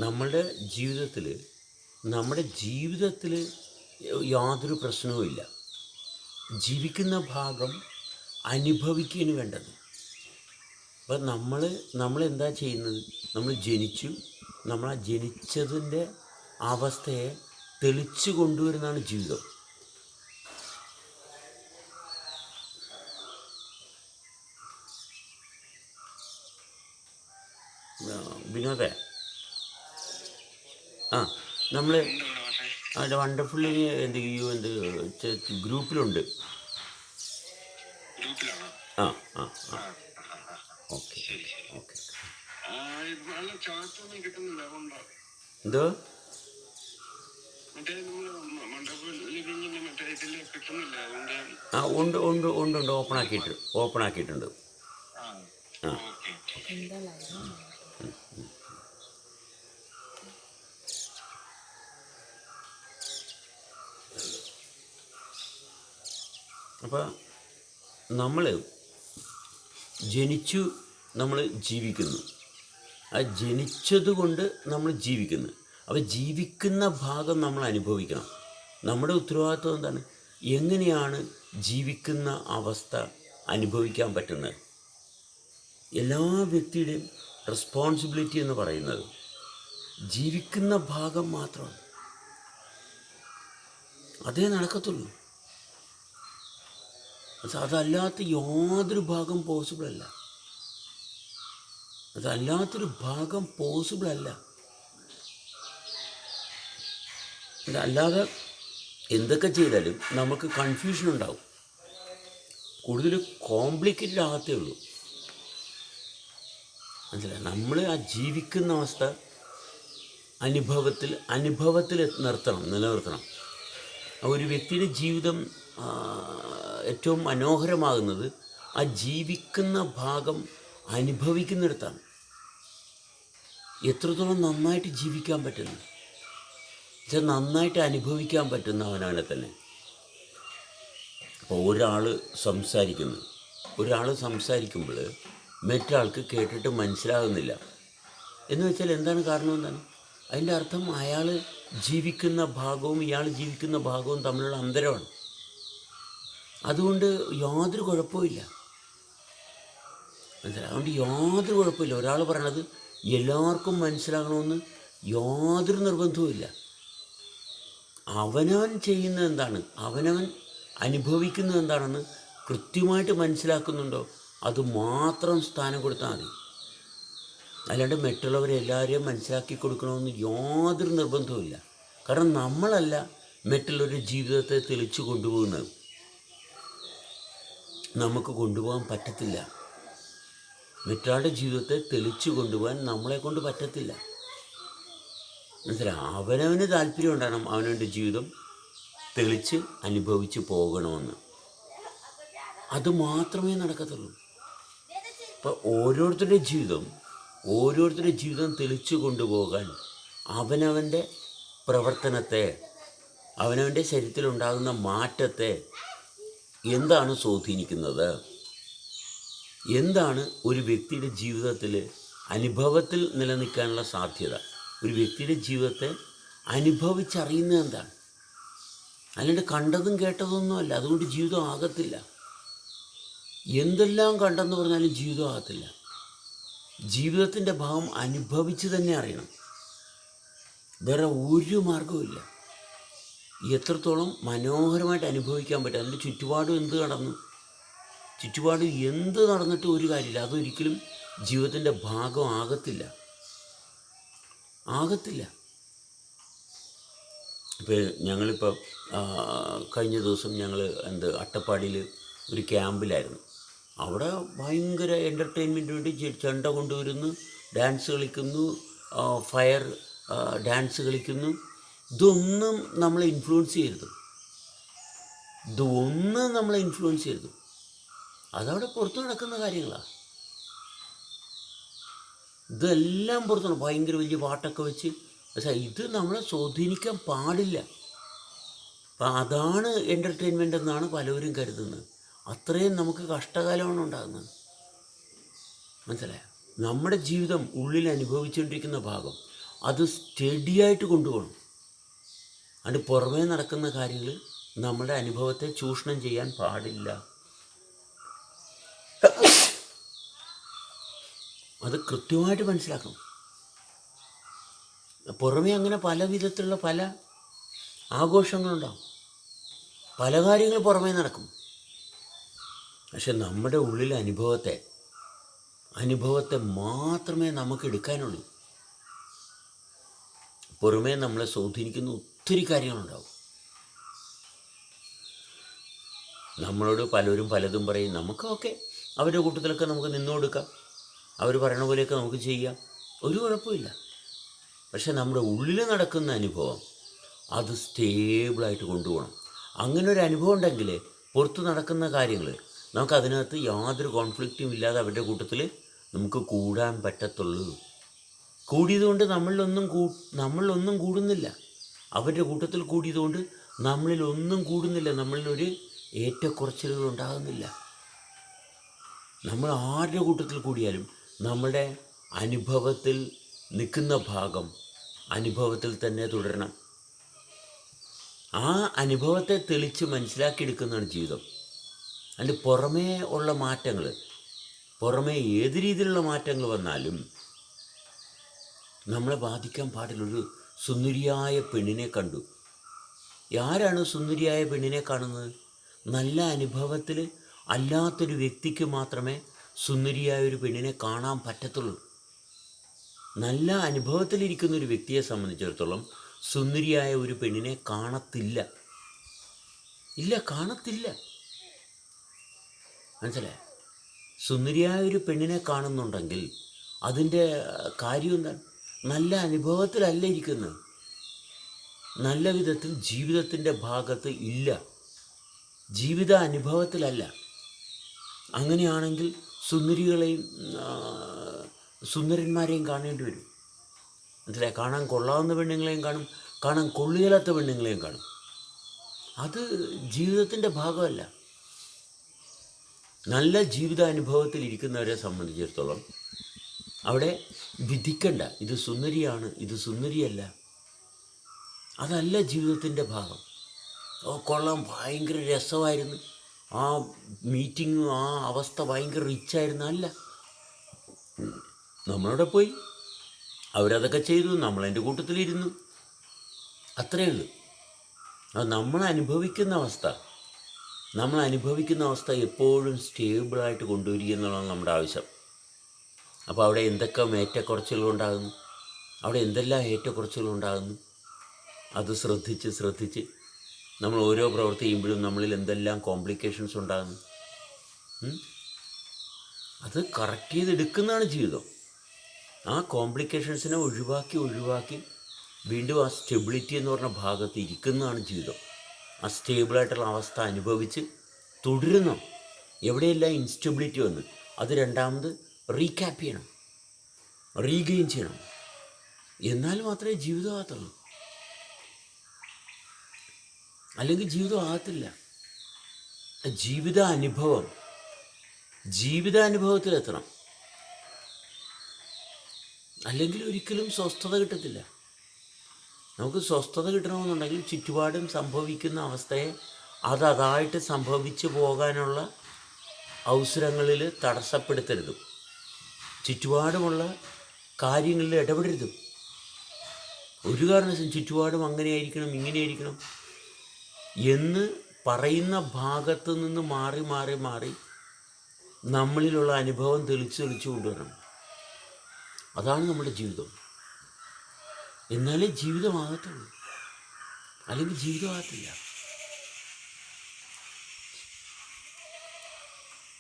നമ്മളുടെ ജീവിതത്തിൽ യാതൊരു പ്രശ്നവുമില്ല. ജീവിക്കുന്ന ഭാഗം അനുഭവിക്കുകയാണ് വേണ്ടത്. അപ്പം നമ്മളെന്താ ചെയ്യുന്നത്? നമ്മൾ ജനിച്ചു. നമ്മൾ ആ ജനിച്ചതിൻ്റെ അവസ്ഥയെ തെളിച്ചു കൊണ്ടുവരുന്നതാണ് ജീവിതം. വിനോദേ, നമ്മൾ അതിൻ്റെ വണ്ടർഫുള്ളി ഗ്രൂപ്പിലുണ്ട്. ആ ആ ആ ഓക്കെ ഓക്കെ. എന്തോ ഉണ്ട് ഉണ്ട് ഉണ്ട് ഉണ്ട് ഓപ്പൺ ആക്കിയിട്ടുണ്ട്. ആ അപ്പോൾ നമ്മൾ ജനിച്ചു, നമ്മൾ ജീവിക്കുന്നു. ആ ജനിച്ചതുകൊണ്ട് നമ്മൾ ജീവിക്കുന്നു. അപ്പോൾ ജീവിക്കുന്ന ഭാഗം നമ്മൾ അനുഭവിക്കണം. നമ്മുടെ ഉത്തരവാദിത്വം എന്താണ്? എങ്ങനെയാണ് ജീവിക്കുന്ന അവസ്ഥ അനുഭവിക്കാൻ പറ്റുന്നത്? എല്ലാ വ്യക്തിയുടെയും റെസ്പോൺസിബിലിറ്റി എന്ന് പറയുന്നത് ജീവിക്കുന്ന ഭാഗം മാത്രമാണ്. അതേ നടക്കത്തുള്ളൂ. അതല്ലാത്ത യാതൊരു ഭാഗം പോസിബിളല്ല. അതല്ലാത്തൊരു ഭാഗം പോസിബിളല്ല. അല്ലാതെ എന്തൊക്കെ ചെയ്താലും നമുക്ക് കൺഫ്യൂഷൻ ഉണ്ടാവും. കൂടുതൽ കോംപ്ലിക്കേറ്റഡ് ആകത്തേ ഉള്ളൂ. മനസ്സിലായി? നമ്മൾ ആ ജീവിക്കുന്ന അവസ്ഥ അനുഭവത്തിൽ നിലനിർത്തണം. ഒരു വ്യക്തിയുടെ ജീവിതം ഏറ്റവും മനോഹരമാകുന്നത് ആ ജീവിക്കുന്ന ഭാഗം അനുഭവിക്കുന്നിടത്താണ്. എത്രത്തോളം നന്നായിട്ട് ജീവിക്കാൻ പറ്റുന്നു, നന്നായിട്ട് അനുഭവിക്കാൻ പറ്റുന്ന അവനവനെ തന്നെ. അപ്പോൾ ഒരാൾ സംസാരിക്കുമ്പോൾ മറ്റൊരാൾക്ക് കേട്ടിട്ട് മനസ്സിലാകുന്നില്ല എന്ന് വെച്ചാൽ എന്താണ് കാരണം? എന്താണ് അതിൻ്റെ അർത്ഥം? അയാൾ ജീവിക്കുന്ന ഭാഗവും ഇയാൾ ജീവിക്കുന്ന ഭാഗവും തമ്മിലുള്ള അന്തരമാണ്. അതുകൊണ്ട് യാതൊരു കുഴപ്പമില്ല. മനസ്സിലായി? അതുകൊണ്ട് യാതൊരു കുഴപ്പമില്ല. ഒരാൾ പറയണത് എല്ലാവർക്കും മനസ്സിലാകണമെന്ന് യാതൊരു നിർബന്ധവുമില്ല. അവനവൻ ചെയ്യുന്നത് എന്താണ്, അവനവൻ അനുഭവിക്കുന്നത് എന്താണെന്ന് കൃത്യമായിട്ട് മനസ്സിലാക്കുന്നുണ്ടോ അത് മാത്രം സ്ഥാനം കൊടുത്താൽ മതി. അല്ലാണ്ട് മറ്റുള്ളവരെല്ലാവരെയും മനസ്സിലാക്കി കൊടുക്കണമെന്ന് യാതൊരു നിർബന്ധവുമില്ല. കാരണം നമ്മളല്ല മറ്റുള്ളവരുടെ ജീവിതത്തെ തെളിച്ചു കൊണ്ടുപോകുന്നത്. നമുക്ക് കൊണ്ടുപോകാൻ പറ്റത്തില്ല. മറ്റൊരാളുടെ ജീവിതത്തെ തെളിച്ചു കൊണ്ടുപോകാൻ നമ്മളെ കൊണ്ട് പറ്റത്തില്ല. മനസ്സിലായി? അവനവന് താല്പര്യം ഉണ്ടാകണം അവനവൻ്റെ ജീവിതം തെളിച്ച് അനുഭവിച്ച് പോകണമെന്ന്. അത് മാത്രമേ നടക്കത്തുള്ളൂ. അപ്പോൾ ഓരോരുത്തരുടെ ജീവിതം തെളിച്ചു കൊണ്ടുപോകാൻ അവനവൻ്റെ പ്രവർത്തനത്തെ, അവനവൻ്റെ ശരീരത്തിലുണ്ടാകുന്ന മാറ്റത്തെ എന്താണ് സ്വാധീനിക്കുന്നത്? എന്താണ് ഒരു വ്യക്തിയുടെ ജീവിതത്തിൽ അനുഭവത്തിൽ നിലനിൽക്കാനുള്ള സാധ്യത? ഒരു വ്യക്തിയുടെ ജീവിതത്തെ അനുഭവിച്ചറിയുന്നത് എന്താണ്? അല്ലാണ്ട് കണ്ടതും കേട്ടതൊന്നുമല്ല. അതുകൊണ്ട് ജീവിതം ആകത്തില്ല. എന്തെല്ലാം കണ്ടെന്ന് പറഞ്ഞാലും ജീവിതം ആകത്തില്ല. ജീവിതത്തിൻ്റെ ഭാഗം അനുഭവിച്ച് തന്നെ അറിയണം. വേറെ ഒരു മാർഗവുമില്ല. എത്രത്തോളം മനോഹരമായിട്ട് അനുഭവിക്കാൻ പറ്റും. അതിൻ്റെ ചുറ്റുപാടും എന്ത് നടന്നിട്ടും ഒരു കാര്യമില്ല. അതൊരിക്കലും ജീവിതത്തിൻ്റെ ഭാഗം ആകത്തില്ല. ഇപ്പോൾ ഞങ്ങളിപ്പോൾ കഴിഞ്ഞ ദിവസം ഞങ്ങൾ അട്ടപ്പാടിയിൽ ഒരു ക്യാമ്പിലായിരുന്നു. അവിടെ ഭയങ്കര എൻ്റർടൈൻമെൻറ്റിന് വേണ്ടി ചെണ്ട കൊണ്ടുവരുന്നു, ഡാൻസ് കളിക്കുന്നു, ഫയർ ഡാൻസ് കളിക്കുന്നു. ഇതൊന്നും നമ്മളെ ഇൻഫ്ലുവൻസ് ചെയ്യരുത്. അതവിടെ പുറത്തു നടക്കുന്ന കാര്യങ്ങളാണ്. ഇതെല്ലാം പുറത്താണ്. ഭയങ്കര വലിയ പാട്ടൊക്കെ വെച്ച്. പക്ഷേ ഇത് നമ്മളെ സ്വാധീനിക്കാൻ പാടില്ല. അപ്പം അതാണ് എൻ്റർടൈൻമെൻ്റ് എന്നാണ് പലവരും കരുതുന്നത്. അത്രയും നമുക്ക് കഷ്ടകാലമാണ് ഉണ്ടാകുന്നത്. മനസ്സിലായോ? നമ്മുടെ ജീവിതം ഉള്ളിൽ അനുഭവിച്ചുകൊണ്ടിരിക്കുന്ന ഭാഗം അത് സ്റ്റഡിയായിട്ട് കൊണ്ടുപോകണം. അത് പുറമേ നടക്കുന്ന കാര്യങ്ങൾ നമ്മുടെ അനുഭവത്തെ ചൂഷണം ചെയ്യാൻ പാടില്ല. അത് കൃത്യമായിട്ട് മനസ്സിലാക്കണം. പുറമേ അങ്ങനെ പല വിധത്തിലുള്ള പല ആഘോഷങ്ങളുണ്ടാവും, പല കാര്യങ്ങൾ പുറമേ നടക്കും. പക്ഷെ നമ്മുടെ ഉള്ളിലെ അനുഭവത്തെ മാത്രമേ നമുക്ക് എടുക്കാനുള്ളൂ. പുറമേ നമ്മളെ സ്വാധീനിക്കുന്ന ഒത്തിരി കാര്യങ്ങളുണ്ടാവും. നമ്മളോട് പലരും പലതും പറയും. നമുക്കൊക്കെ അവരുടെ കൂട്ടത്തിലൊക്കെ നമുക്ക് നിന്നു കൊടുക്കാം, അവർ പറയണ പോലെയൊക്കെ നമുക്ക് ചെയ്യാം, ഒരു കുഴപ്പമില്ല. പക്ഷെ നമ്മുടെ ഉള്ളിൽ നടക്കുന്ന അനുഭവം അത് സ്റ്റേബിളായിട്ട് കൊണ്ടുപോകണം. അങ്ങനെ ഒരു അനുഭവം ഉണ്ടെങ്കിൽ പുറത്ത് നടക്കുന്ന കാര്യങ്ങൾ നമുക്കതിനകത്ത് യാതൊരു കോൺഫ്ലിക്റ്റും ഇല്ലാതെ അവരുടെ കൂട്ടത്തിൽ നമുക്ക് കൂടാൻ പറ്റത്തുള്ളൂ. കൂടിയതുകൊണ്ട് നമ്മളിലൊന്നും കൂടുന്നില്ല. അവരുടെ കൂട്ടത്തിൽ കൂടിയതുകൊണ്ട് നമ്മളിലൊന്നും കൂടുന്നില്ല. നമ്മളിലൊരു ഏറ്റക്കുറച്ചിലുകൾ ഉണ്ടാകുന്നില്ല. നമ്മൾ ആരുടെ കൂട്ടത്തിൽ കൂടിയാലും നമ്മുടെ അനുഭവത്തിൽ നിൽക്കുന്ന ഭാഗം അനുഭവത്തിൽ തന്നെ തുടരണം. ആ അനുഭവത്തെ തെളിച്ച് മനസ്സിലാക്കിയെടുക്കുന്നതാണ് ജീവിതം. അതിൻ്റെ പുറമേ ഉള്ള മാറ്റങ്ങൾ, പുറമേ ഏത് രീതിയിലുള്ള മാറ്റങ്ങൾ വന്നാലും നമ്മളെ ബാധിക്കാൻ പാടില്ലൊരു സുന്ദരിയായ പെണ്ണിനെ കണ്ടു. ആരാണ് സുന്ദരിയായ പെണ്ണിനെ കാണുന്നത്? നല്ല അനുഭവത്തിൽ അല്ലാത്തൊരു വ്യക്തിക്ക് മാത്രമേ സുന്ദരിയായ ഒരു പെണ്ണിനെ കാണാൻ പറ്റത്തുള്ളൂ. നല്ല അനുഭവത്തിലിരിക്കുന്ന ഒരു വ്യക്തിയെ സംബന്ധിച്ചിടത്തോളം സുന്ദരിയായ ഒരു പെണ്ണിനെ കാണത്തില്ല. മനസ്സിലായോ? സുന്ദരിയായ ഒരു പെണ്ണിനെ കാണുന്നുണ്ടെങ്കിൽ അതിൻ്റെ കാര്യം എന്താണ്? നല്ല അനുഭവത്തിലല്ല ഇരിക്കുന്നത്, നല്ല വിധത്തിൽ ജീവിതത്തിൻ്റെ ഭാഗത്ത് ഇല്ല, ജീവിത അനുഭവത്തിലല്ല. അങ്ങനെയാണെങ്കിൽ സുന്ദരികളെയും സുന്ദരന്മാരെയും കാണേണ്ടി വരും. മനസ്സിലായി? കാണാൻ കൊള്ളാവുന്ന പെണ്ണുങ്ങളെയും കാണും, കാണാൻ കൊള്ളുകയില്ലാത്ത പെണ്ണുങ്ങളെയും കാണും. അത് ജീവിതത്തിൻ്റെ ഭാഗമല്ല. നല്ല ജീവിതാനുഭവത്തിൽ ഇരിക്കുന്നവരെ സംബന്ധിച്ചിടത്തോളം അവിടെ വിധിക്കണ്ട, ഇത് സുന്ദരിയാണ്, ഇത് സുന്ദരിയല്ല. അതല്ല ജീവിതത്തിൻ്റെ ഭാഗം. കൊള്ളാം, ഭയങ്കര രസമായിരുന്നു, ആ മീറ്റിങ്ങും ആ അവസ്ഥ ഭയങ്കര റിച്ചായിരുന്നു. അല്ല, നമ്മളവിടെ പോയി, അവരതൊക്കെ ചെയ്തു, നമ്മളതിൻ്റെ കൂട്ടത്തിലിരുന്നു, അത്രയേ ഉള്ളൂ. അത് നമ്മൾ അനുഭവിക്കുന്ന അവസ്ഥ എപ്പോഴും സ്റ്റേബിളായിട്ട് കൊണ്ടുവരിക എന്നുള്ളതാണ് നമ്മുടെ ആവശ്യം. അപ്പോൾ അവിടെ എന്തൊക്കെ ഏറ്റക്കുറച്ചിലുകളുണ്ടാകുന്നു, അവിടെ എന്തെല്ലാം ഏറ്റക്കുറച്ചിലുകളുണ്ടാകുന്നു, അത് ശ്രദ്ധിച്ച് നമ്മൾ ഓരോ പ്രവൃത്തി ചെയ്യുമ്പോഴും നമ്മളിൽ എന്തെല്ലാം കോംപ്ലിക്കേഷൻസ് ഉണ്ടാകുന്നു, അത് കറക്റ്റ് ചെയ്തെടുക്കുന്നതാണ് ജീവിതം. ആ കോംപ്ലിക്കേഷൻസിനെ ഒഴിവാക്കി വീണ്ടും ആ സ്റ്റെബിലിറ്റി എന്ന് പറഞ്ഞ ഭാഗത്ത് ഇരിക്കുന്നതാണ് ജീവിതം. ആ സ്റ്റേബിളായിട്ടുള്ള അവസ്ഥ അനുഭവിച്ച് തുടരുന്നു. എവിടെയെല്ലാം ഇൻസ്റ്റെബിലിറ്റി വന്ന് അത് രണ്ടാമത് റീക്യാപ്പ് ചെയ്യണം, റീഗെയിൻ ചെയ്യണം. എന്നാൽ മാത്രമേ ജീവിതം ആകത്തുള്ളൂ, അല്ലെങ്കിൽ ജീവിതം ആകത്തില്ല. ജീവിതാനുഭവത്തിലെത്തണം, അല്ലെങ്കിൽ ഒരിക്കലും സ്വസ്ഥത കിട്ടത്തില്ല. നമുക്ക് സ്വസ്ഥത കിട്ടണമെന്നുണ്ടെങ്കിൽ ചുറ്റുപാടും സംഭവിക്കുന്ന അവസ്ഥയെ അതായിട്ട് സംഭവിച്ചു പോകാനുള്ള അവസരങ്ങളിൽ തടസ്സപ്പെടുത്തരുത്. ചുറ്റുപാടുമുള്ള കാര്യങ്ങളിൽ ഇടപെടരുത്. ഒരു കാരണവശാലും ചുറ്റുപാടും അങ്ങനെയായിരിക്കണം ഇങ്ങനെയായിരിക്കണം എന്ന് പറയുന്ന ഭാഗത്ത് നിന്ന് മാറി നമ്മളിലുള്ള അനുഭവം തെളിച്ച് കൊണ്ടുവരണം. അതാണ് നമ്മുടെ ജീവിതം. എന്നാലേ ജീവിതമാകത്തുള്ളൂ, അല്ലെങ്കിൽ ജീവിതമാകത്തില്ല.